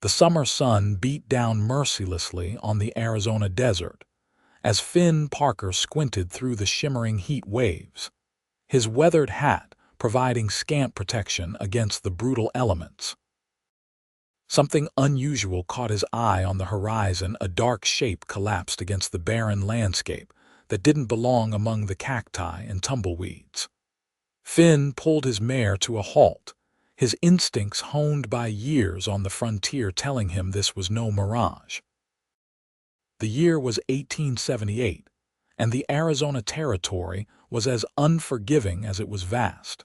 The summer sun beat down mercilessly on the Arizona desert as Finn Parker squinted through the shimmering heat waves, his weathered hat providing scant protection against the brutal elements. Something unusual caught his eye on the horizon. A dark shape collapsed against the barren landscape that didn't belong among the cacti and tumbleweeds. Finn pulled his mare to a halt, his instincts honed by years on the frontier telling him this was no mirage. The year was 1878, and the Arizona Territory was as unforgiving as it was vast.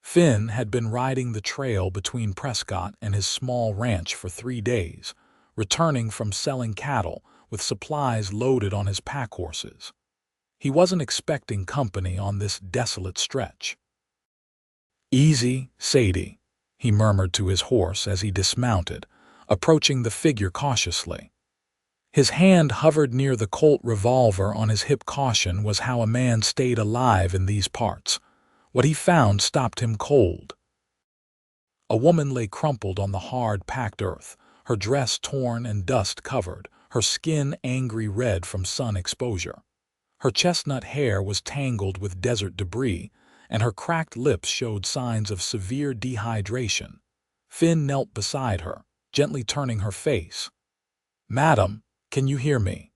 Finn had been riding the trail between Prescott and his small ranch for 3 days, returning from selling cattle with supplies loaded on his pack horses. He wasn't expecting company on this desolate stretch. "Easy, Sadie," he murmured to his horse as he dismounted, approaching the figure cautiously. His hand hovered near the Colt revolver on his hip. Caution was how a man stayed alive in these parts. What he found stopped him cold. A woman lay crumpled on the hard, packed earth, her dress torn and dust-covered, her skin angry red from sun exposure. Her chestnut hair was tangled with desert debris, and her cracked lips showed signs of severe dehydration. Finn knelt beside her, gently turning her face. "Madam, can you hear me?"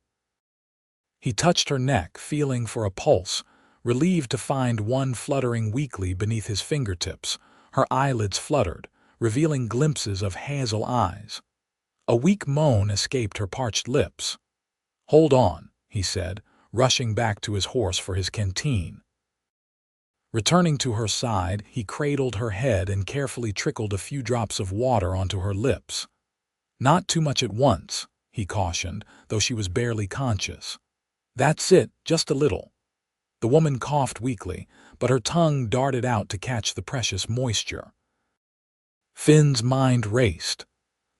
He touched her neck, feeling for a pulse, relieved to find one fluttering weakly beneath his fingertips. Her eyelids fluttered, revealing glimpses of hazel eyes. A weak moan escaped her parched lips. "Hold on," he said, rushing back to his horse for his canteen. Returning to her side, he cradled her head and carefully trickled a few drops of water onto her lips. "Not too much at once," he cautioned, though she was barely conscious. "That's it, just a little." The woman coughed weakly, but her tongue darted out to catch the precious moisture. Finn's mind raced.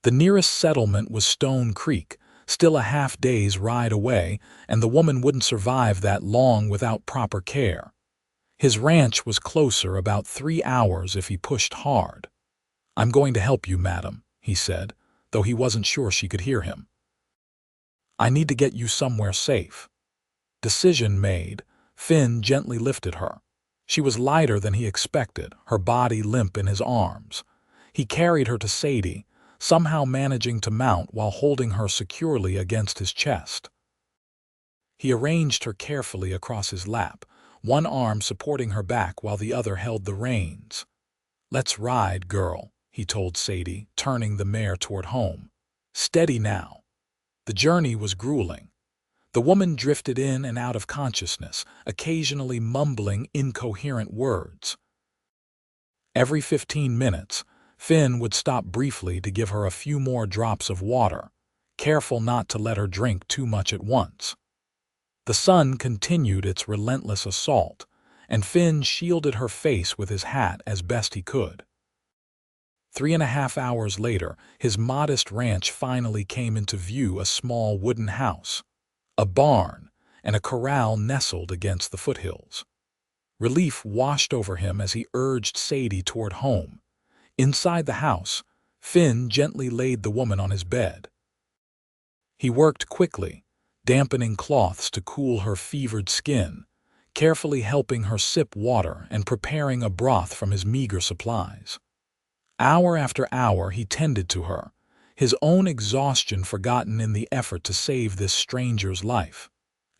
The nearest settlement was Stone Creek, still a half-day's ride away, and the woman wouldn't survive that long without proper care. His ranch was closer, about 3 hours if he pushed hard. "I'm going to help you, madam," he said, though he wasn't sure she could hear him. "I need to get you somewhere safe." Decision made, Finn gently lifted her. She was lighter than he expected, her body limp in his arms. He carried her to Sadie, somehow managing to mount while holding her securely against his chest. He arranged her carefully across his lap, one arm supporting her back while the other held the reins. "Let's ride, girl," he told Sadie, turning the mare toward home. "Steady now." The journey was grueling. The woman drifted in and out of consciousness, occasionally mumbling incoherent words. Every 15 minutes, Finn would stop briefly to give her a few more drops of water, careful not to let her drink too much at once. The sun continued its relentless assault, and Finn shielded her face with his hat as best he could. 3.5 hours later, his modest ranch finally came into view, a small wooden house, a barn, and a corral nestled against the foothills. Relief washed over him as he urged Sadie toward home. Inside the house, Finn gently laid the woman on his bed. He worked quickly, dampening cloths to cool her fevered skin, carefully helping her sip water and preparing a broth from his meager supplies. Hour after hour he tended to her, his own exhaustion forgotten in the effort to save this stranger's life.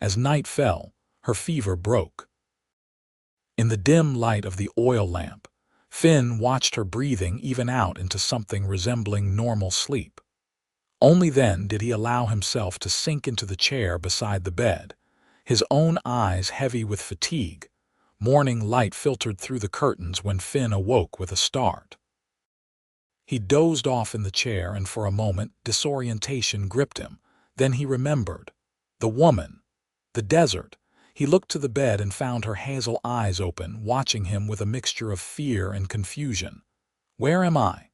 As night fell, her fever broke. In the dim light of the oil lamp, Finn watched her breathing even out into something resembling normal sleep. Only then did he allow himself to sink into the chair beside the bed, his own eyes heavy with fatigue. Morning light filtered through the curtains when Finn awoke with a start. He dozed off in the chair, and for a moment disorientation gripped him. Then he remembered. The woman. The desert. He looked to the bed and found her hazel eyes open, watching him with a mixture of fear and confusion. "Where am I?"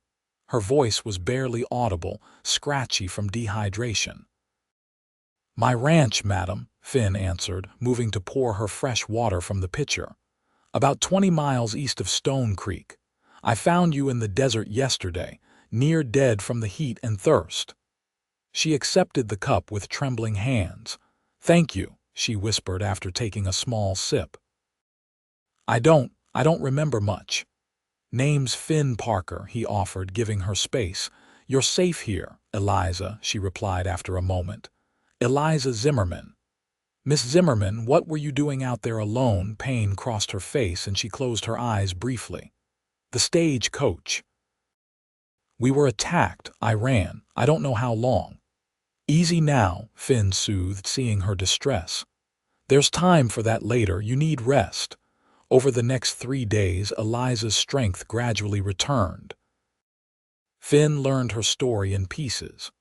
Her voice was barely audible, scratchy from dehydration. "My ranch, madam," Finn answered, moving to pour her fresh water from the pitcher. "About 20 miles east of Stone Creek. I found you in the desert yesterday, near dead from the heat and thirst. She accepted the cup with trembling hands. "Thank you," she whispered after taking a small sip. I don't remember much." "Name's Finn Parker," he offered, giving her space. "You're safe here, Eliza," she replied after a moment. "Eliza Zimmerman." "Miss Zimmerman, what were you doing out there alone?" Pain crossed her face and she closed her eyes briefly. "The stagecoach." "We were attacked. I ran. I don't know how long." "Easy now," Finn soothed, seeing her distress. "There's time for that later. You need rest." Over the next 3 days, Eliza's strength gradually returned. Finn learned her story in pieces,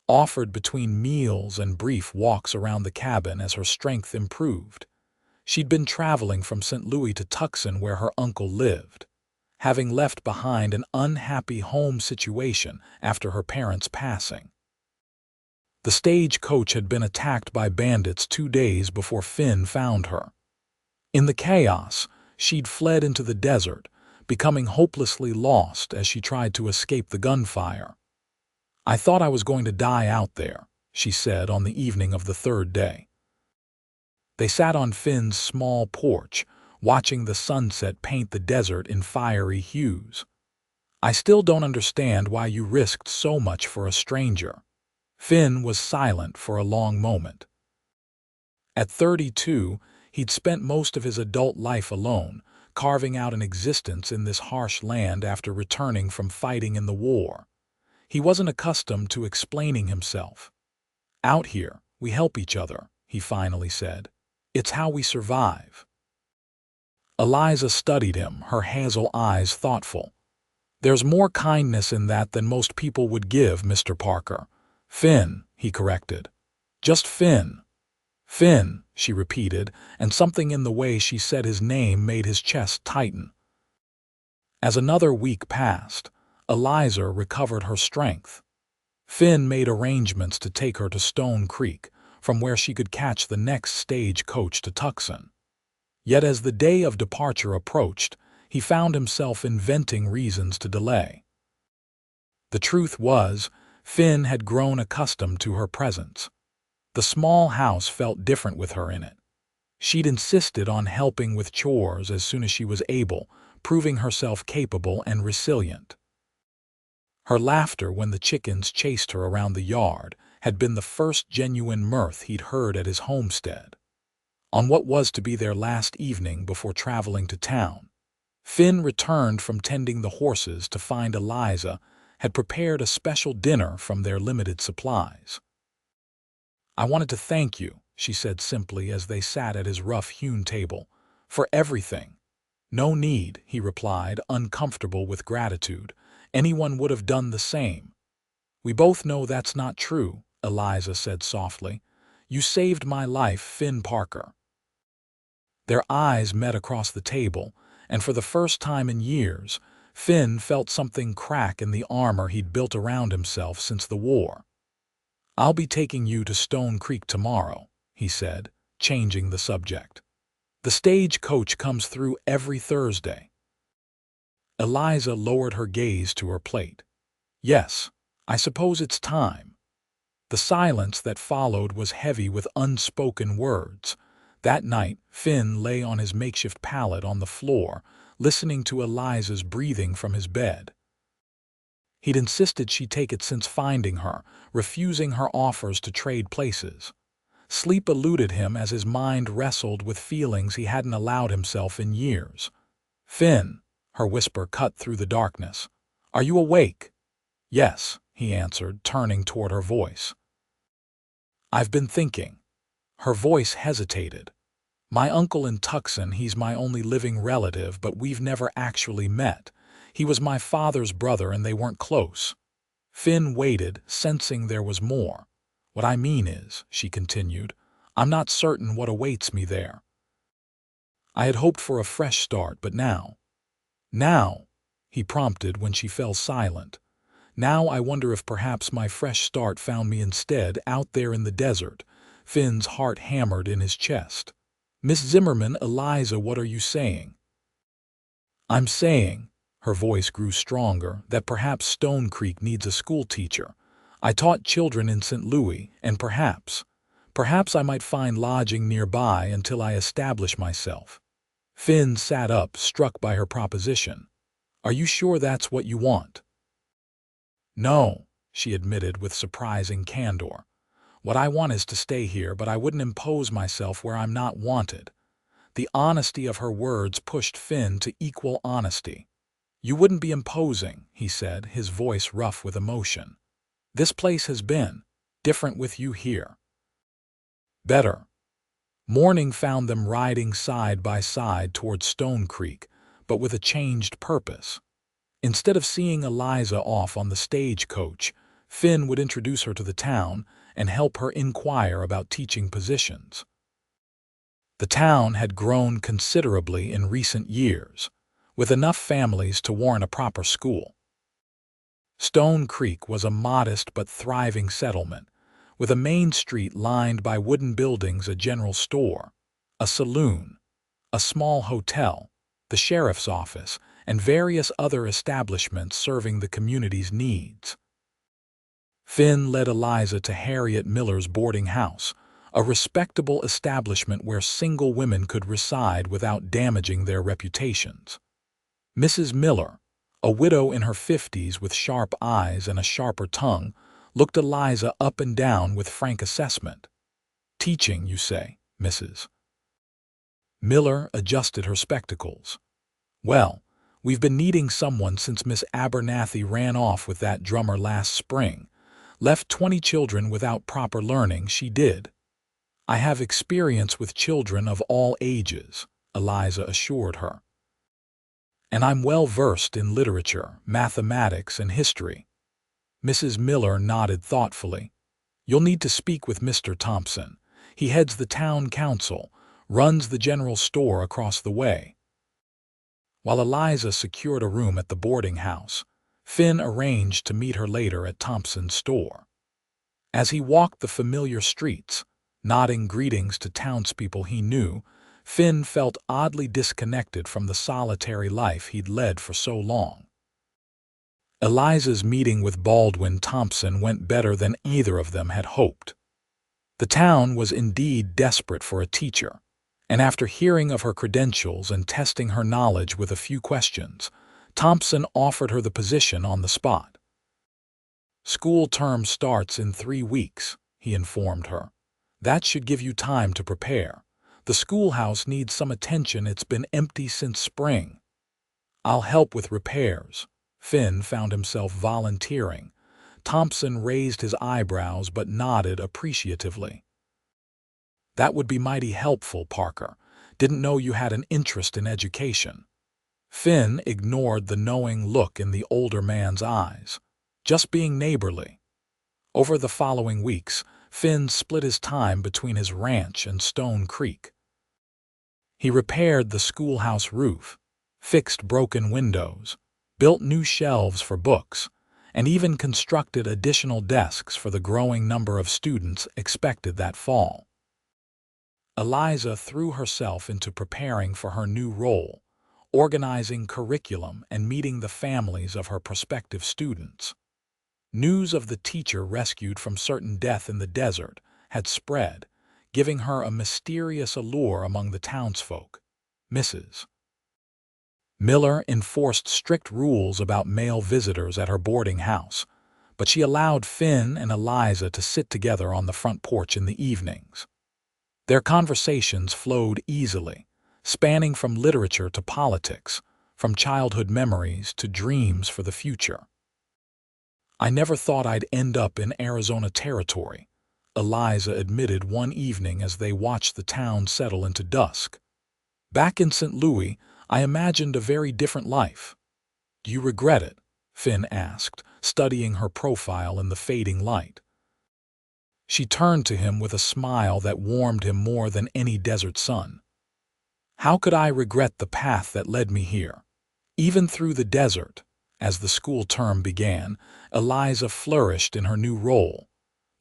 offered between meals and brief walks around the cabin as her strength improved. She'd been traveling from St. Louis to Tucson where her uncle lived, having left behind an unhappy home situation after her parents' passing. The stagecoach had been attacked by bandits 2 days before Finn found her. In the chaos, she'd fled into the desert, becoming hopelessly lost as she tried to escape the gunfire. "I thought I was going to die out there," she said on the evening of the 3rd day. They sat on Finn's small porch, watching the sunset paint the desert in fiery hues. "I still don't understand why you risked so much for a stranger." Finn was silent for a long moment. At 32, he'd spent most of his adult life alone, carving out an existence in this harsh land after returning from fighting in the war. He wasn't accustomed to explaining himself. "Out here, we help each other," he finally said. "It's how we survive." Eliza studied him, her hazel eyes thoughtful. "There's more kindness in that than most people would give, Mr. Parker." "Finn," he corrected. "Just Finn." "Finn," she repeated, and something in the way she said his name made his chest tighten. As another week passed, Eliza recovered her strength. Finn made arrangements to take her to Stone Creek, from where she could catch the next stagecoach to Tucson. Yet as the day of departure approached, he found himself inventing reasons to delay. The truth was, Finn had grown accustomed to her presence. The small house felt different with her in it. She'd insisted on helping with chores as soon as she was able, proving herself capable and resilient. Her laughter when the chickens chased her around the yard had been the first genuine mirth he'd heard at his homestead. On what was to be their last evening before traveling to town, Finn returned from tending the horses to find Eliza had prepared a special dinner from their limited supplies. "I wanted to thank you," she said simply as they sat at his rough-hewn table, "for everything." "No need," he replied, uncomfortable with gratitude. "Anyone would have done the same." "We both know that's not true," Eliza said softly. "You saved my life, Finn Parker." Their eyes met across the table, and for the first time in years, Finn felt something crack in the armor he'd built around himself since the war. "I'll be taking you to Stone Creek tomorrow," he said, changing the subject. "The stagecoach comes through every Thursday." Eliza lowered her gaze to her plate. "Yes, I suppose it's time." The silence that followed was heavy with unspoken words. That night, Finn lay on his makeshift pallet on the floor, listening to Eliza's breathing from his bed. He'd insisted she take it since finding her, refusing her offers to trade places. Sleep eluded him as his mind wrestled with feelings he hadn't allowed himself in years. "Finn," her whisper cut through the darkness. "Are you awake?" "Yes," he answered, turning toward her voice. "I've been thinking." Her voice hesitated. "My uncle in Tucson, he's my only living relative, but we've never actually met. He was my father's brother and they weren't close." Finn waited, sensing there was more. "What I mean is," she continued, "I'm not certain what awaits me there. I had hoped for a fresh start, but now—" "Now," he prompted when she fell silent. "Now I wonder if perhaps my fresh start found me instead out there in the desert." Finn's heart hammered in his chest. "Miss Zimmerman, Eliza, what are you saying?" "I'm saying," Her voice grew stronger, that perhaps Stone Creek needs a school teacher. I taught children in St. Louis, and perhaps I might find lodging nearby until I establish myself. Finn sat up, struck by her proposition. Are you sure that's what you want? No, she admitted with surprising candor. What I want is to stay here, but I wouldn't impose myself where I'm not wanted. The honesty of her words pushed Finn to equal honesty. You wouldn't be imposing, he said, his voice rough with emotion. This place has been different with you here. Better. Morning found them riding side by side toward Stone Creek, but with a changed purpose. Instead of seeing Eliza off on the stagecoach, Finn would introduce her to the town and help her inquire about teaching positions. The town had grown considerably in recent years, with enough families to warrant a proper school. Stone Creek was a modest but thriving settlement, with a main street lined by wooden buildings, a general store, a saloon, a small hotel, the sheriff's office, and various other establishments serving the community's needs. Finn led Eliza to Harriet Miller's boarding house, a respectable establishment where single women could reside without damaging their reputations. Mrs. Miller, a widow in her 50s with sharp eyes and a sharper tongue, looked Eliza up and down with frank assessment. Teaching, you say, Mrs. Miller adjusted her spectacles. Well, we've been needing someone since Miss Abernathy ran off with that drummer last spring. Left 20 children without proper learning, she did. I have experience with children of all ages, Eliza assured her. And I'm well versed in literature, mathematics, and history. Mrs. Miller nodded thoughtfully. You'll need to speak with Mr. Thompson. He heads the town council, runs the general store across the way. While Eliza secured a room at the boarding house, Finn arranged to meet her later at Thompson's store. As he walked the familiar streets, nodding greetings to townspeople he knew, Finn felt oddly disconnected from the solitary life he'd led for so long. Eliza's meeting with Baldwin Thompson went better than either of them had hoped. The town was indeed desperate for a teacher, and after hearing of her credentials and testing her knowledge with a few questions, Thompson offered her the position on the spot. School term starts in 3 weeks, he informed her. That should give you time to prepare. The schoolhouse needs some attention. It's been empty since spring. I'll help with repairs. Finn found himself volunteering. Thompson raised his eyebrows but nodded appreciatively. That would be mighty helpful, Parker. Didn't know you had an interest in education. Finn ignored the knowing look in the older man's eyes. Just being neighborly. Over the following weeks, Finn split his time between his ranch and Stone Creek. He repaired the schoolhouse roof, fixed broken windows, built new shelves for books, and even constructed additional desks for the growing number of students expected that fall. Eliza threw herself into preparing for her new role, organizing curriculum and meeting the families of her prospective students. News of the teacher rescued from certain death in the desert had spread, giving her a mysterious allure among the townsfolk. Mrs. Miller enforced strict rules about male visitors at her boarding house, but she allowed Finn and Eliza to sit together on the front porch in the evenings. Their conversations flowed easily, spanning from literature to politics, from childhood memories to dreams for the future. I never thought I'd end up in Arizona territory, Eliza admitted one evening as they watched the town settle into dusk. Back in St. Louis, I imagined a very different life. Do you regret it? Finn asked, studying her profile in the fading light. She turned to him with a smile that warmed him more than any desert sun. How could I regret the path that led me here? Even through the desert, as the school term began, Eliza flourished in her new role.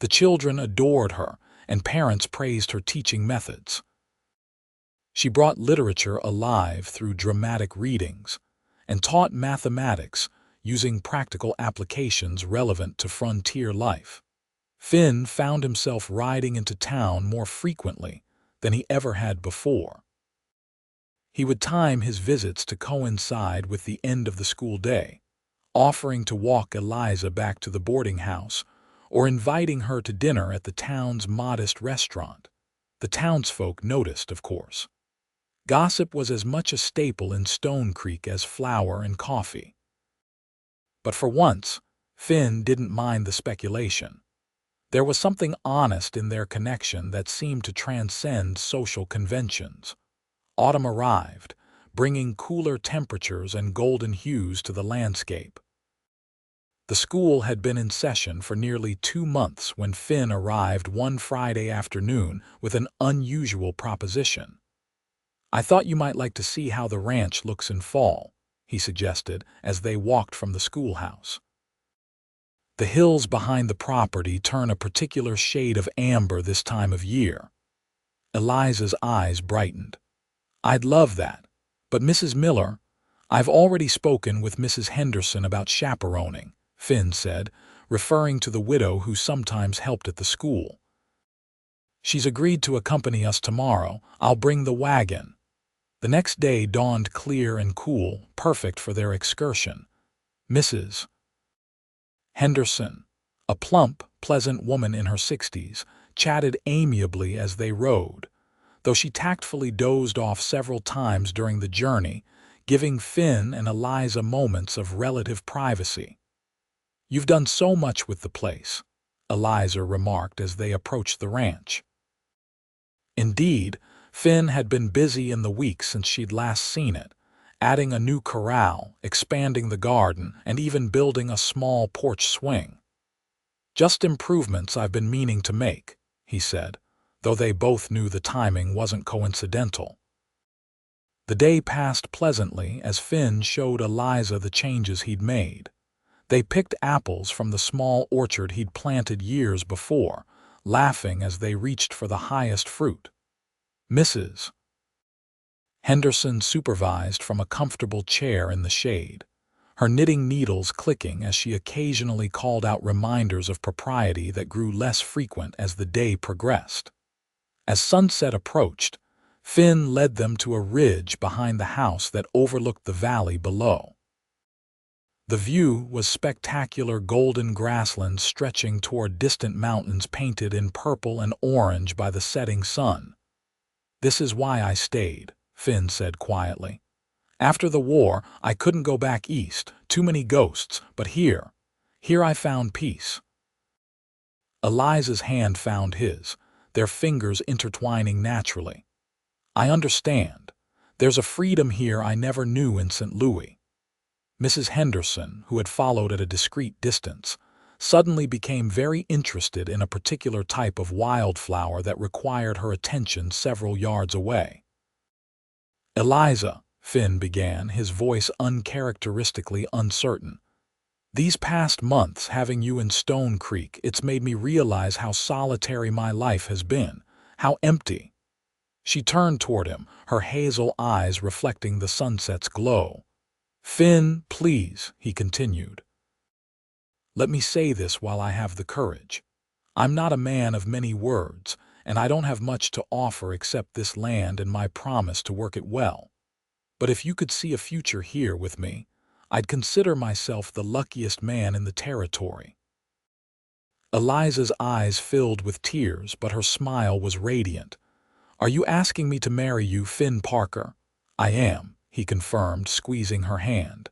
The children adored her, and parents praised her teaching methods. She brought literature alive through dramatic readings, and taught mathematics using practical applications relevant to frontier life. Finn found himself riding into town more frequently than he ever had before. He would time his visits to coincide with the end of the school day, offering to walk Eliza back to the boarding house or inviting her to dinner at the town's modest restaurant. The townsfolk noticed, of course. Gossip was as much a staple in Stone Creek as flour and coffee. But for once, Finn didn't mind the speculation. There was something honest in their connection that seemed to transcend social conventions. Autumn arrived, bringing cooler temperatures and golden hues to the landscape. The school had been in session for nearly 2 months when Finn arrived one Friday afternoon with an unusual proposition. "I thought you might like to see how the ranch looks in fall," he suggested as they walked from the schoolhouse. The hills behind the property turn a particular shade of amber this time of year. Eliza's eyes brightened. "I'd love that. But Mrs. Miller, I've already spoken with Mrs. Henderson about chaperoning," Finn said, referring to the widow who sometimes helped at the school. "She's agreed to accompany us tomorrow. I'll bring the wagon." The next day dawned clear and cool, perfect for their excursion. Mrs. Henderson, a plump, pleasant woman in her 60s, chatted amiably as they rode, though she tactfully dozed off several times during the journey, giving Finn and Eliza moments of relative privacy. "You've done so much with the place," Eliza remarked as they approached the ranch. Indeed, Finn had been busy in the week since she'd last seen it, adding a new corral, expanding the garden, and even building a small porch swing. "Just improvements I've been meaning to make," he said, though they both knew the timing wasn't coincidental. The day passed pleasantly as Finn showed Eliza the changes he'd made. They picked apples from the small orchard he'd planted years before, laughing as they reached for the highest fruit. Mrs. Henderson supervised from a comfortable chair in the shade, her knitting needles clicking as she occasionally called out reminders of propriety that grew less frequent as the day progressed. As sunset approached, Finn led them to a ridge behind the house that overlooked the valley below. The view was spectacular golden grasslands stretching toward distant mountains painted in purple and orange by the setting sun. "This is why I stayed," Finn said quietly. "After the war, I couldn't go back east, too many ghosts, but here I found peace." Eliza's hand found his, their fingers intertwining naturally. "I understand. There's a freedom here I never knew in St. Louis." Mrs. Henderson, who had followed at a discreet distance, suddenly became very interested in a particular type of wildflower that required her attention several yards away. "Eliza," Finn began, his voice uncharacteristically uncertain, "these past months having you in Stone Creek, it's made me realize how solitary my life has been, how empty." She turned toward him, her hazel eyes reflecting the sunset's glow. "Finn, please," he continued. "Let me say this while I have the courage. I'm not a man of many words, and I don't have much to offer except this land and my promise to work it well. But if you could see a future here with me, I'd consider myself the luckiest man in the territory." Eliza's eyes filled with tears, but her smile was radiant. "Are you asking me to marry you, Finn Parker?" "I am," he confirmed, squeezing her hand.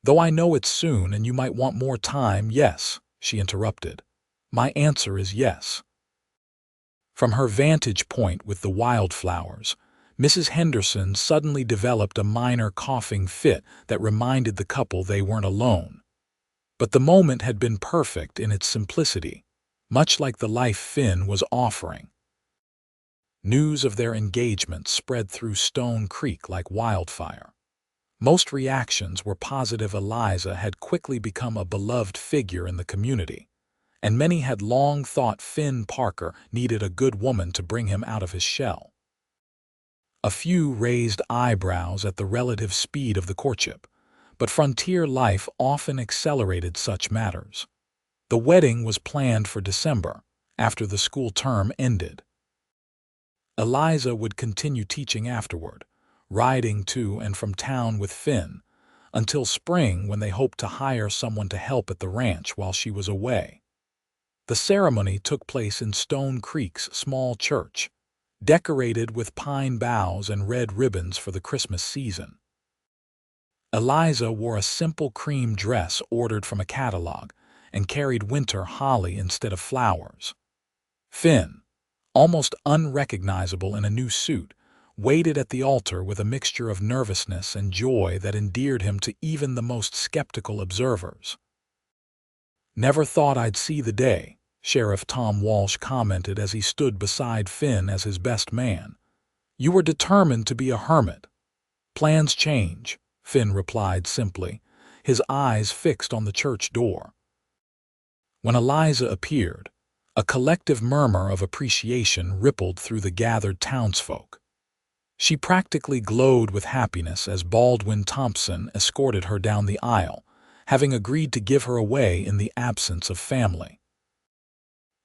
"Though I know it's soon and you might want more time, yes," she interrupted. "My answer is yes." From her vantage point with the wildflowers, Mrs. Henderson suddenly developed a minor coughing fit that reminded the couple they weren't alone. But the moment had been perfect in its simplicity, much like the life Finn was offering. News of their engagement spread through Stone Creek like wildfire. Most reactions were positive. Eliza had quickly become a beloved figure in the community, and many had long thought Finn Parker needed a good woman to bring him out of his shell. A few raised eyebrows at the relative speed of the courtship, but frontier life often accelerated such matters. The wedding was planned for December, after the school term ended. Eliza would continue teaching afterward, riding to and from town with Finn, until spring when they hoped to hire someone to help at the ranch while she was away. The ceremony took place in Stone Creek's small church, decorated with pine boughs and red ribbons for the Christmas season. Eliza wore a simple cream dress ordered from a catalog and carried winter holly instead of flowers. Finn, almost unrecognizable in a new suit, waited at the altar with a mixture of nervousness and joy that endeared him to even the most skeptical observers. "Never thought I'd see the day," Sheriff Tom Walsh commented as he stood beside Finn as his best man. "You were determined to be a hermit." "Plans change," Finn replied simply, his eyes fixed on the church door. When Eliza appeared, a collective murmur of appreciation rippled through the gathered townsfolk. She practically glowed with happiness as Baldwin Thompson escorted her down the aisle, having agreed to give her away in the absence of family.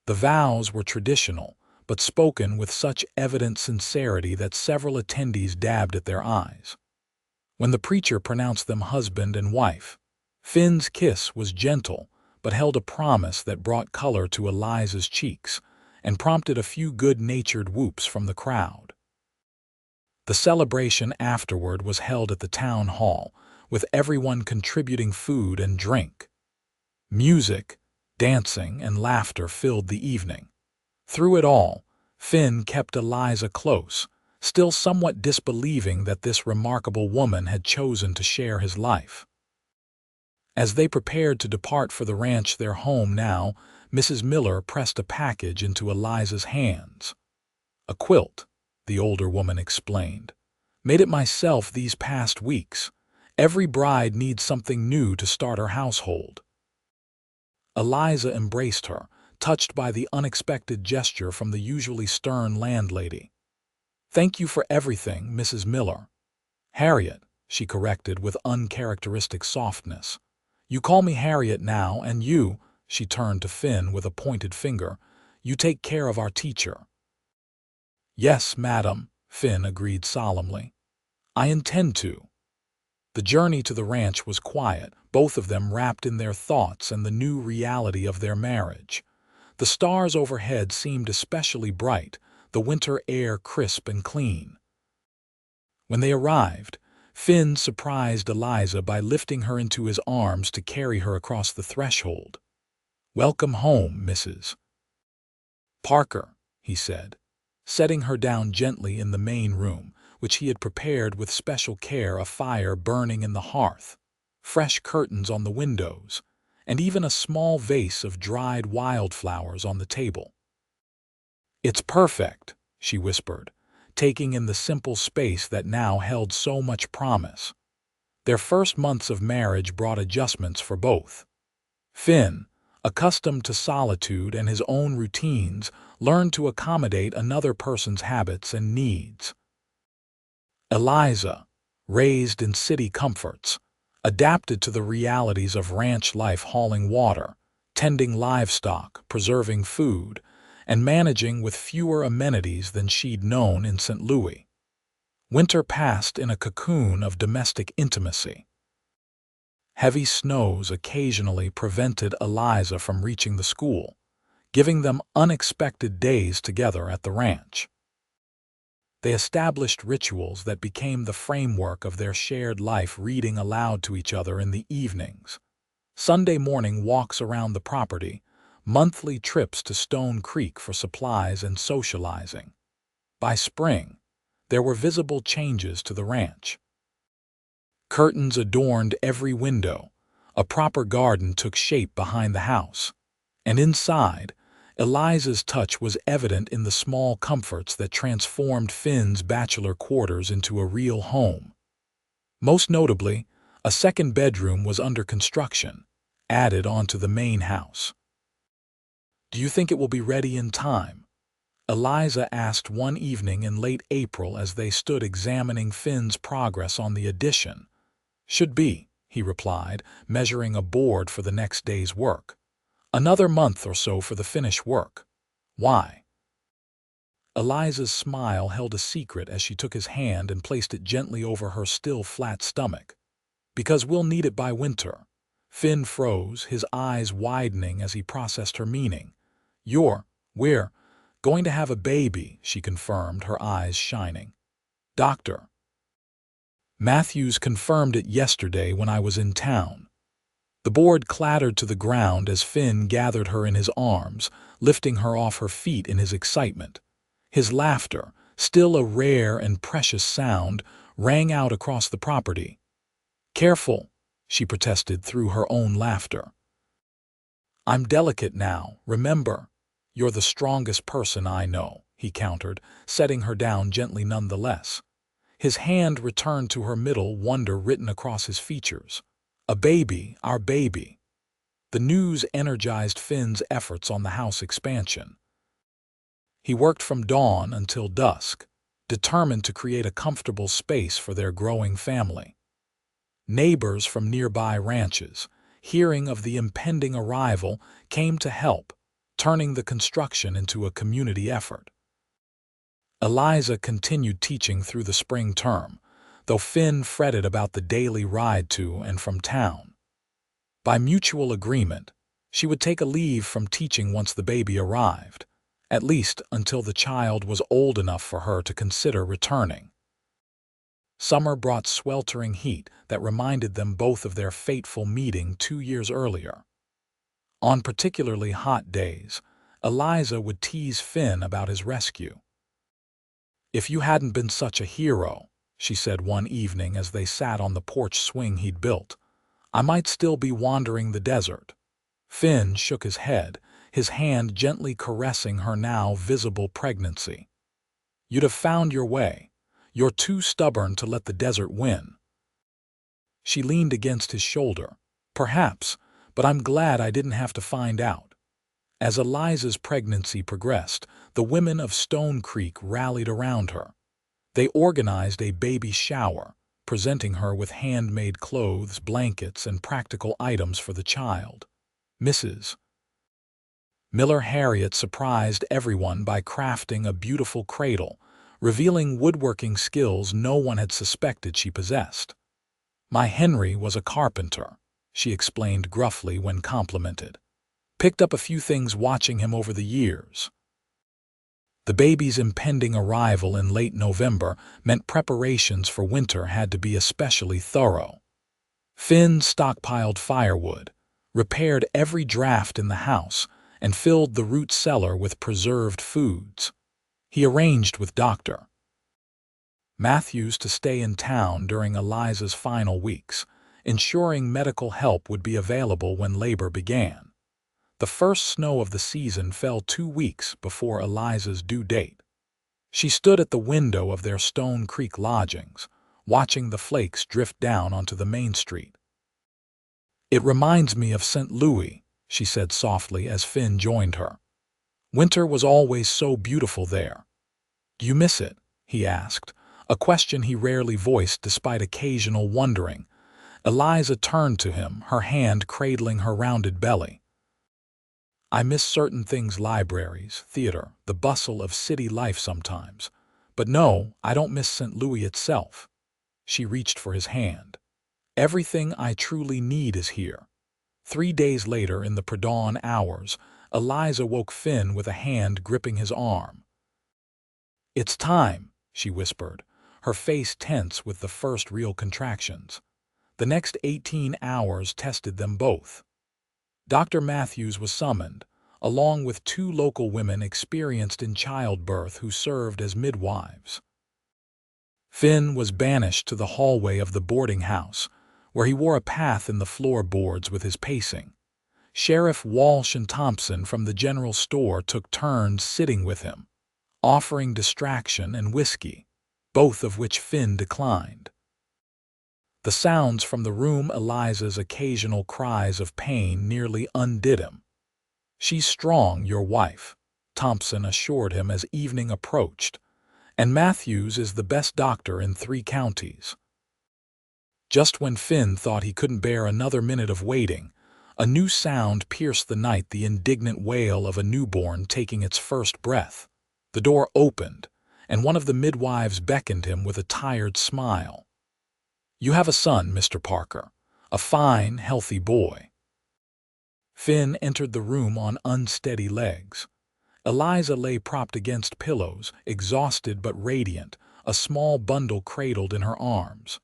The vows were traditional, but spoken with such evident sincerity that several attendees dabbed at their eyes. When the preacher pronounced them husband and wife, Finn's kiss was gentle, but held a promise that brought color to Eliza's cheeks and prompted a few good-natured whoops from the crowd. The celebration afterward was held at the town hall, with everyone contributing food and drink. Music, dancing, and laughter filled the evening. Through it all, Finn kept Eliza close, still somewhat disbelieving that this remarkable woman had chosen to share his life. As they prepared to depart for the ranch, their home now, Mrs. Miller pressed a package into Eliza's hands. "A quilt," the older woman explained. "Made it myself these past weeks. Every bride needs something new to start her household." Eliza embraced her, touched by the unexpected gesture from the usually stern landlady. "Thank you for everything, Mrs. Miller." "Harriet," she corrected with uncharacteristic softness. "You call me Harriet now, and you," she turned to Finn with a pointed finger, "you take care of our teacher." "Yes, madam," Finn agreed solemnly. "I intend to." The journey to the ranch was quiet, both of them wrapped in their thoughts and the new reality of their marriage. The stars overhead seemed especially bright, the winter air crisp and clean. When they arrived, Finn surprised Eliza by lifting her into his arms to carry her across the threshold. "Welcome home, Mrs. Parker," he said, setting her down gently in the main room, which he had prepared with special care, a fire burning in the hearth, fresh curtains on the windows, and even a small vase of dried wildflowers on the table. "It's perfect," she whispered, taking in the simple space that now held so much promise. Their first months of marriage brought adjustments for both. Finn, accustomed to solitude and his own routines, learned to accommodate another person's habits and needs. Eliza, raised in city comforts, adapted to the realities of ranch life, hauling water, tending livestock, preserving food, and managing with fewer amenities than she'd known in St. Louis. Winter passed in a cocoon of domestic intimacy. Heavy snows occasionally prevented Eliza from reaching the school, giving them unexpected days together at the ranch. They established rituals that became the framework of their shared life, reading aloud to each other in the evenings, Sunday morning walks around the property, monthly trips to Stone Creek for supplies and socializing. By spring, there were visible changes to the ranch. Curtains adorned every window, a proper garden took shape behind the house, and inside, Eliza's touch was evident in the small comforts that transformed Finn's bachelor quarters into a real home. Most notably, a second bedroom was under construction, added onto the main house. "Do you think it will be ready in time?" Eliza asked one evening in late April as they stood examining Finn's progress on the addition. "Should be," he replied, measuring a board for the next day's work. "Another month or so for the finished work." "Why?" Eliza's smile held a secret as she took his hand and placed it gently over her still flat stomach. "Because we'll need it by winter." Finn froze, his eyes widening as he processed her meaning. We're going to have a baby," she confirmed, her eyes shining. "Doctor Matthews confirmed it yesterday when I was in town." The board clattered to the ground as Finn gathered her in his arms, lifting her off her feet in his excitement. His laughter, still a rare and precious sound, rang out across the property. "Careful," she protested through her own laughter. "I'm delicate now, remember. You're the strongest person I know," he countered, setting her down gently nonetheless. His hand returned to her middle, wonder written across his features. "A baby, our baby." The news energized Finn's efforts on the house expansion. He worked from dawn until dusk, determined to create a comfortable space for their growing family. Neighbors from nearby ranches, hearing of the impending arrival, came to help, turning the construction into a community effort. Eliza continued teaching through the spring term, though Finn fretted about the daily ride to and from town. By mutual agreement, she would take a leave from teaching once the baby arrived, at least until the child was old enough for her to consider returning. Summer brought sweltering heat that reminded them both of their fateful meeting 2 years earlier. On particularly hot days, Eliza would tease Finn about his rescue. "If you hadn't been such a hero," she said one evening as they sat on the porch swing he'd built, "I might still be wandering the desert." Finn shook his head, his hand gently caressing her now visible pregnancy. "You'd have found your way. You're too stubborn to let the desert win." She leaned against his shoulder. "Perhaps, but I'm glad I didn't have to find out." As Eliza's pregnancy progressed, the women of Stone Creek rallied around her. They organized a baby shower, presenting her with handmade clothes, blankets, and practical items for the child. Mrs. Miller Harriet surprised everyone by crafting a beautiful cradle, revealing woodworking skills no one had suspected she possessed. "My Henry was a carpenter," she explained gruffly when complimented. "Picked up a few things watching him over the years." The baby's impending arrival in late November meant preparations for winter had to be especially thorough. Finn stockpiled firewood, repaired every draft in the house, and filled the root cellar with preserved foods. He arranged with Dr. Matthews to stay in town during Eliza's final weeks, ensuring medical help would be available when labor began. The first snow of the season fell 2 weeks before Eliza's due date. She stood at the window of their Stone Creek lodgings, watching the flakes drift down onto the main street. "It reminds me of St. Louis," she said softly as Finn joined her. "Winter was always so beautiful there." "Do you miss it?" he asked, a question he rarely voiced despite occasional wondering. Eliza turned to him, her hand cradling her rounded belly. "I miss certain things, libraries, theater, the bustle of city life sometimes. But no, I don't miss St. Louis itself." She reached for his hand. "Everything I truly need is here." 3 days later, in the pre-dawn hours, Eliza woke Finn with a hand gripping his arm. "It's time," she whispered, her face tense with the first real contractions. The next 18 hours tested them both. Dr. Matthews was summoned, along with 2 local women experienced in childbirth who served as midwives. Finn was banished to the hallway of the boarding house, where he wore a path in the floorboards with his pacing. Sheriff Walsh and Thompson from the general store took turns sitting with him, offering distraction and whiskey, both of which Finn declined. The sounds from the room, Eliza's occasional cries of pain, nearly undid him. "She's strong, your wife," Thompson assured him as evening approached, "and Matthews is the best doctor in 3 counties." Just when Finn thought he couldn't bear another minute of waiting, a new sound pierced the night, the indignant wail of a newborn taking its first breath. The door opened, and one of the midwives beckoned him with a tired smile. "You have a son, Mr. Parker. A fine, healthy boy." Finn entered the room on unsteady legs. Eliza lay propped against pillows, exhausted but radiant, a small bundle cradled in her arms.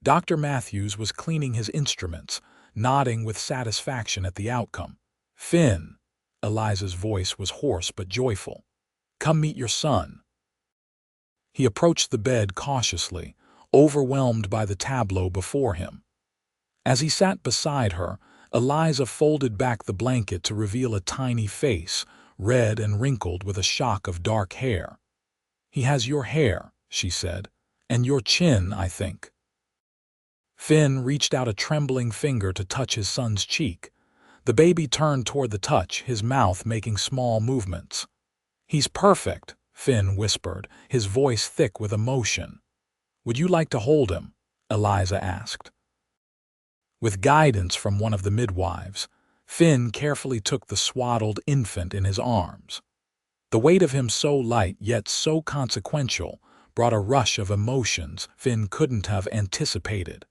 Dr. Matthews was cleaning his instruments, nodding with satisfaction at the outcome. "Finn," Eliza's voice was hoarse but joyful, "come meet your son." He approached the bed cautiously, overwhelmed by the tableau before him. As he sat beside her, Eliza folded back the blanket to reveal a tiny face, red and wrinkled with a shock of dark hair. "He has your hair," she said, "and your chin, I think." Finn reached out a trembling finger to touch his son's cheek. The baby turned toward the touch, his mouth making small movements. "He's perfect," Finn whispered, his voice thick with emotion. "Would you like to hold him?" Eliza asked. With guidance from one of the midwives, Finn carefully took the swaddled infant in his arms. The weight of him, so light yet so consequential, brought a rush of emotions Finn couldn't have anticipated.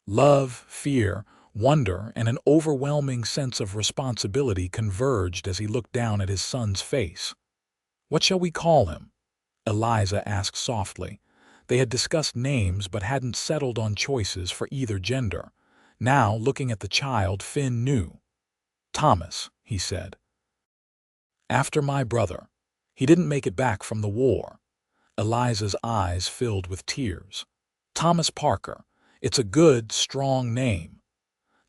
Love, fear, wonder, and an overwhelming sense of responsibility converged as he looked down at his son's face. "What shall we call him?" Eliza asked softly. They had discussed names but hadn't settled on choices for either gender. Now, looking at the child, Finn knew. "Thomas," he said. "After my brother. He didn't make it back from the war." Eliza's eyes filled with tears. "Thomas Parker. It's a good, strong name."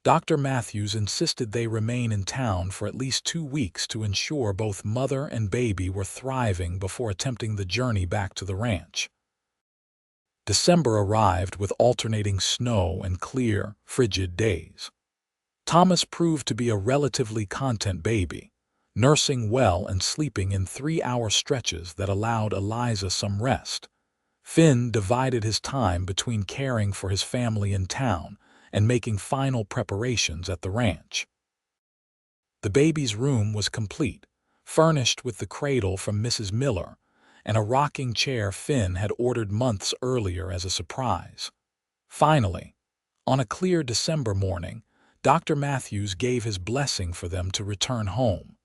Dr. Matthews insisted they remain in town for at least 2 weeks to ensure both mother and baby were thriving before attempting the journey back to the ranch. December arrived with alternating snow and clear, frigid days. Thomas proved to be a relatively content baby, nursing well and sleeping in 3-hour stretches that allowed Eliza some rest. Finn divided his time between caring for his family in town and making final preparations at the ranch. The baby's room was complete, furnished with the cradle from Mrs. Miller and a rocking chair Finn had ordered months earlier as a surprise. Finally, on a clear December morning, Dr. Matthews gave his blessing for them to return home.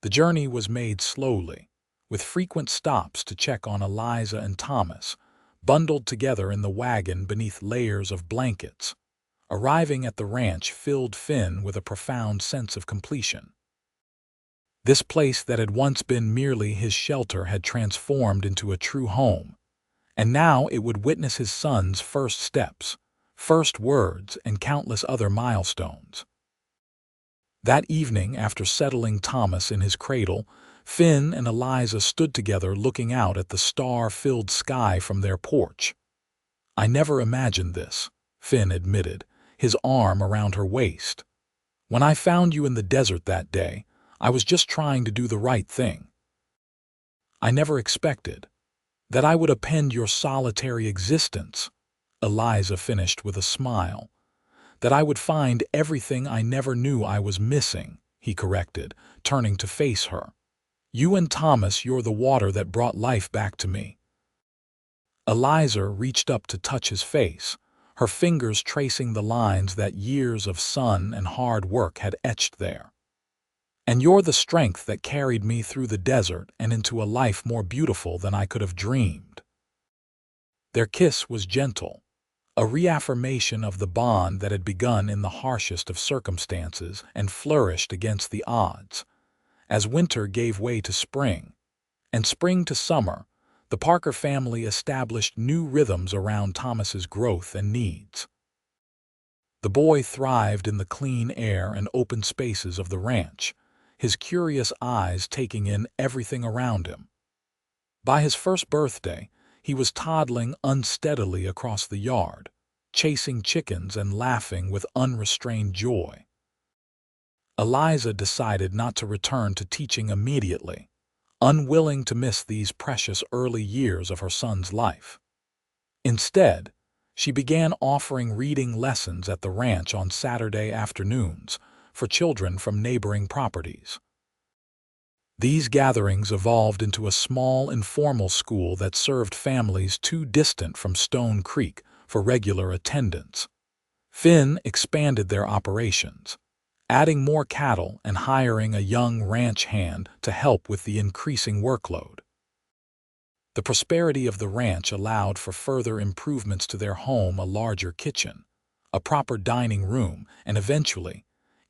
The journey was made slowly, with frequent stops to check on Eliza and Thomas, bundled together in the wagon beneath layers of blankets. Arriving at the ranch filled Finn with a profound sense of completion. This place that had once been merely his shelter had transformed into a true home, and now it would witness his son's first steps, first words, and countless other milestones. That evening, after settling Thomas in his cradle, Finn and Eliza stood together looking out at the star-filled sky from their porch. "I never imagined this," Finn admitted, his arm around her waist. "When I found you in the desert that day, I was just trying to do the right thing. I never expected that I would append your solitary existence," Eliza finished with a smile. "That I would find everything I never knew I was missing," he corrected, turning to face her. "You and Thomas, you're the water that brought life back to me." Eliza reached up to touch his face, her fingers tracing the lines that years of sun and hard work had etched there. "And you're the strength that carried me through the desert and into a life more beautiful than I could have dreamed." Their kiss was gentle, a reaffirmation of the bond that had begun in the harshest of circumstances and flourished against the odds. As winter gave way to spring, and spring to summer, the Parker family established new rhythms around Thomas's growth and needs. The boy thrived in the clean air and open spaces of the ranch, his curious eyes taking in everything around him. By his first birthday, he was toddling unsteadily across the yard, chasing chickens and laughing with unrestrained joy. Eliza decided not to return to teaching immediately, unwilling to miss these precious early years of her son's life. Instead, She began offering reading lessons at the ranch on Saturday afternoons for children from neighboring properties. These gatherings evolved into a small, informal school that served families too distant from Stone Creek for regular attendance. Finn expanded their operations, adding more cattle and hiring a young ranch hand to help with the increasing workload. The prosperity of the ranch allowed for further improvements to their home: a larger kitchen, a proper dining room, and eventually,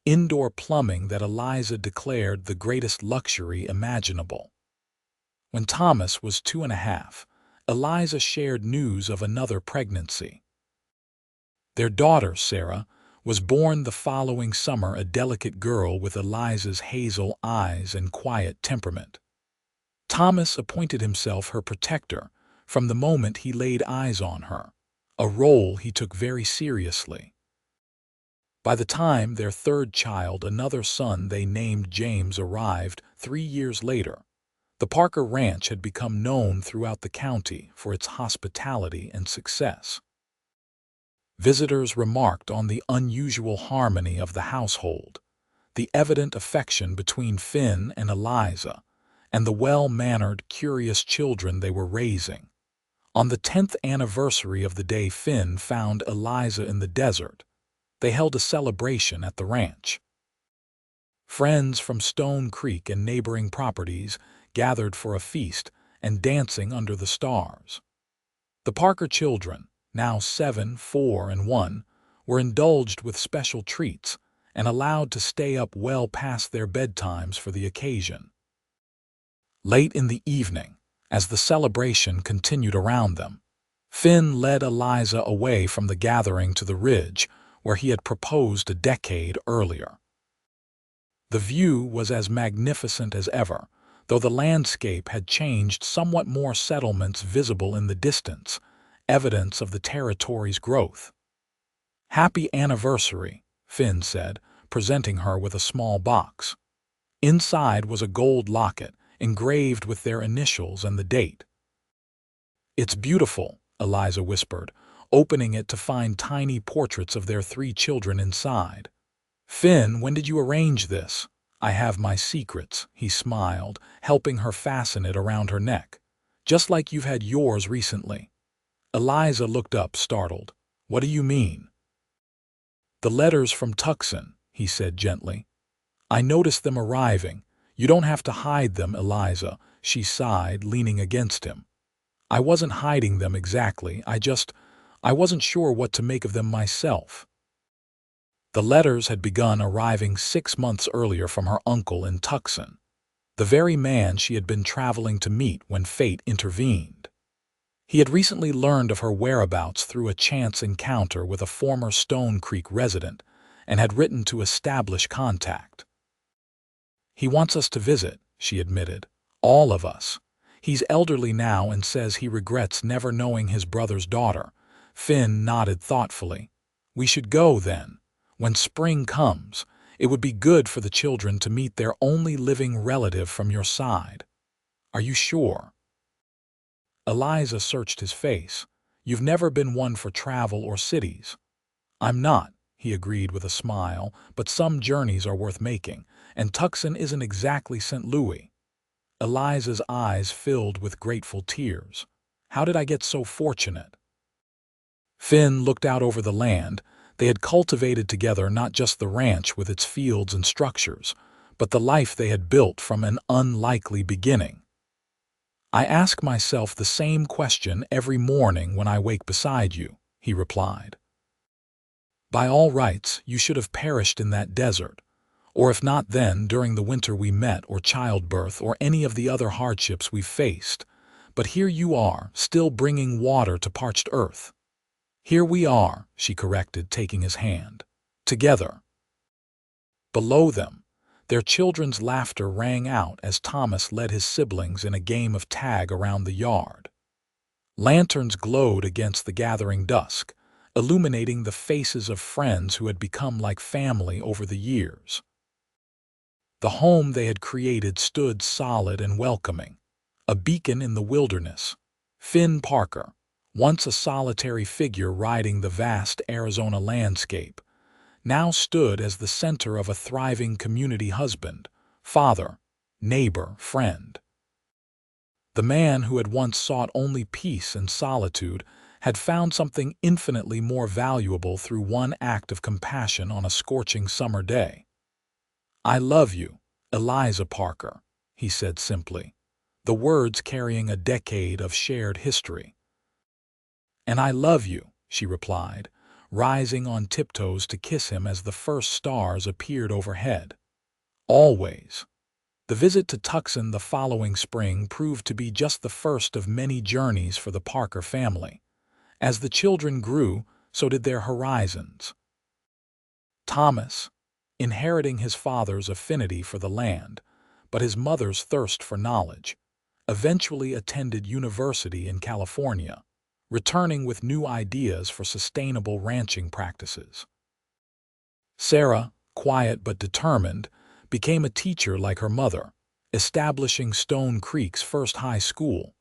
indoor plumbing that Eliza declared the greatest luxury imaginable. When Thomas was 2.5, Eliza shared news of another pregnancy. Their daughter, Sarah, was born the following summer, a delicate girl with Eliza's hazel eyes and quiet temperament. Thomas appointed himself her protector from the moment he laid eyes on her, a role he took very seriously. By the time their third child, another son they named James, arrived 3 years later, the Parker Ranch had become known throughout the county for its hospitality and success. Visitors remarked on the unusual harmony of the household, the evident affection between Finn and Eliza, and the well-mannered, curious children they were raising. On the 10th anniversary of the day Finn found Eliza in the desert, they held a celebration at the ranch. Friends from Stone Creek and neighboring properties gathered for a feast and dancing under the stars. The Parker children, now 7, 4, and 1, were indulged with special treats and allowed to stay up well past their bedtimes for the occasion. Late in the evening, as the celebration continued around them, Finn led Eliza away from the gathering to the ridge where he had proposed a decade earlier. The view was as magnificent as ever, though the landscape had changed somewhat. More settlements visible in the distance, evidence of the territory's growth. "Happy anniversary," Finn said, presenting her with a small box. Inside was a gold locket, engraved with their initials and the date. "It's beautiful," Eliza whispered, opening it to find tiny portraits of their 3 children inside. "Finn, when did you arrange this?" "I have my secrets," he smiled, helping her fasten it around her neck. "Just like you've had yours recently." Eliza looked up, startled. "What do you mean?" "The letters from Tucson," he said gently. "I noticed them arriving. You don't have to hide them, Eliza," she sighed, leaning against him. "I wasn't hiding them exactly. I wasn't sure what to make of them myself." The letters had begun arriving 6 months earlier from her uncle in Tucson, the very man she had been traveling to meet when fate intervened. He had recently learned of her whereabouts through a chance encounter with a former Stone Creek resident and had written to establish contact. "He wants us to visit," she admitted. "All of us. He's elderly now and says he regrets never knowing his brother's daughter." Finn nodded thoughtfully. "We should go then. When spring comes, it would be good for the children to meet their only living relative from your side." "Are you sure?" Eliza searched his face. "You've never been one for travel or cities." "I'm not," he agreed with a smile, "but some journeys are worth making, and Tucson isn't exactly St. Louis." Eliza's eyes filled with grateful tears. "How did I get so fortunate?" Finn looked out over the land they had cultivated together, not just the ranch with its fields and structures, but the life they had built from an unlikely beginning. "I ask myself the same question every morning when I wake beside you," he replied. "By all rights, you should have perished in that desert, or if not then, during the winter we met, or childbirth, or any of the other hardships we've faced. But here you are, still bringing water to parched earth." "Here we are," she corrected, taking his hand. "Together." Below them, their children's laughter rang out as Thomas led his siblings in a game of tag around the yard. Lanterns glowed against the gathering dusk, illuminating the faces of friends who had become like family over the years. The home they had created stood solid and welcoming, a beacon in the wilderness. Finn Parker, once a solitary figure riding the vast Arizona landscape, now stood as the center of a thriving community husband, father, neighbor, friend. The man who had once sought only peace and solitude had found something infinitely more valuable through one act of compassion on a scorching summer day. "I love you, Eliza Parker," he said simply, the words carrying a decade of shared history. "And I love you," she replied, rising on tiptoes to kiss him as the first stars appeared overhead. "Always." The visit to Tucson the following spring proved to be just the first of many journeys for the Parker family. As the children grew, so did their horizons. Thomas, inheriting his father's affinity for the land, but his mother's thirst for knowledge, eventually attended university in California, returning with new ideas for sustainable ranching practices. Sarah, quiet but determined, became a teacher like her mother, establishing Stone Creek's first high school.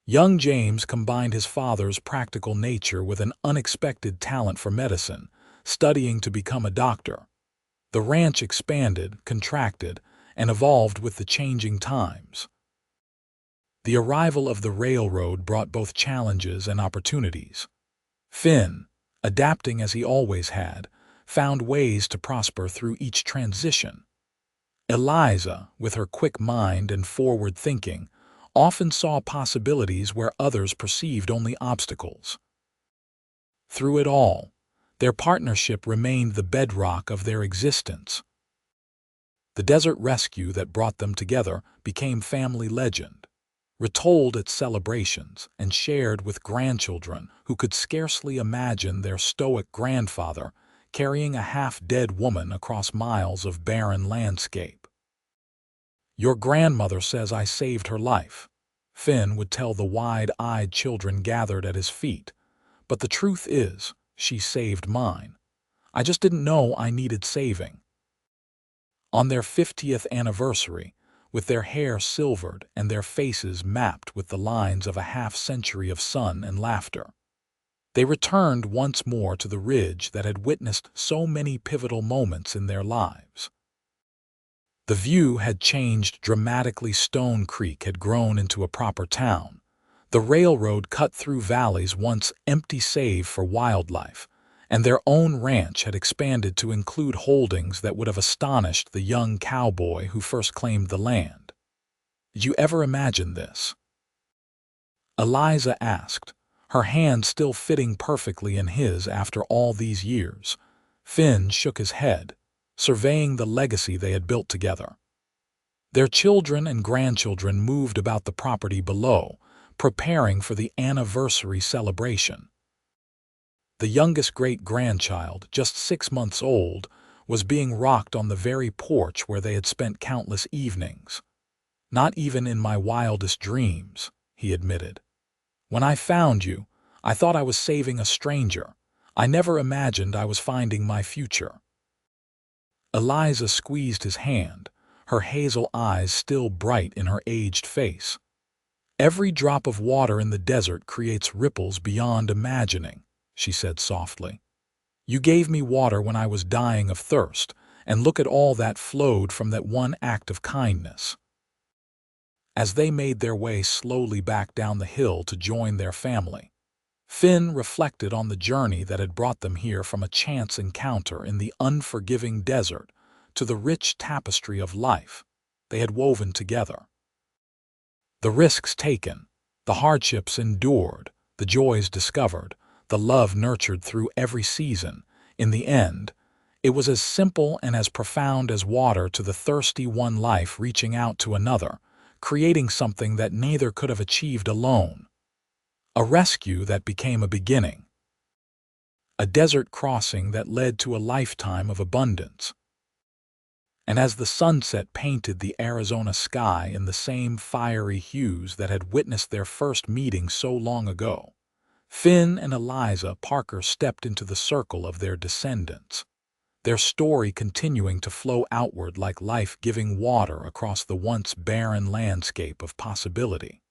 Young James combined his father's practical nature with an unexpected talent for medicine, studying to become a doctor. The ranch expanded, contracted, and evolved with the changing times. The arrival of the railroad brought both challenges and opportunities. Finn, adapting as he always had, found ways to prosper through each transition. Eliza, with her quick mind and forward thinking, often saw possibilities where others perceived only obstacles. Through it all, their partnership remained the bedrock of their existence. The desert rescue that brought them together became family legend, retold at celebrations and shared with grandchildren who could scarcely imagine their stoic grandfather carrying a half-dead woman across miles of barren landscape. "Your grandmother says I saved her life," Finn would tell the wide-eyed children gathered at his feet, "but the truth is, she saved mine. I just didn't know I needed saving." On their 50th anniversary, with their hair silvered and their faces mapped with the lines of a half-century of sun and laughter, they returned once more to the ridge that had witnessed so many pivotal moments in their lives. The view had changed dramatically. Stone Creek had grown into a proper town. The railroad cut through valleys once empty save for wildlife, and their own ranch had expanded to include holdings that would have astonished the young cowboy who first claimed the land. "Did you ever imagine this?" Eliza asked, her hand still fitting perfectly in his after all these years. Finn shook his head, surveying the legacy they had built together. Their children and grandchildren moved about the property below, preparing for the anniversary celebration. The youngest great-grandchild, just 6 months old, was being rocked on the very porch where they had spent countless evenings. "Not even in my wildest dreams," he admitted. "When I found you, I thought I was saving a stranger. I never imagined I was finding my future." Eliza squeezed his hand, her hazel eyes still bright in her aged face. "Every drop of water in the desert creates ripples beyond imagining," she said softly. "You gave me water when I was dying of thirst, and look at all that flowed from that one act of kindness." As they made their way slowly back down the hill to join their family, Finn reflected on the journey that had brought them here, from a chance encounter in the unforgiving desert to the rich tapestry of life they had woven together. The risks taken, the hardships endured, the joys discovered, the love nurtured through every season, in the end, it was as simple and as profound as water to the thirsty one, life reaching out to another, creating something that neither could have achieved alone. A rescue that became a beginning. A desert crossing that led to a lifetime of abundance. And as the sunset painted the Arizona sky in the same fiery hues that had witnessed their first meeting so long ago, Finn and Eliza Parker stepped into the circle of their descendants, their story continuing to flow outward like life-giving water across the once barren landscape of possibility.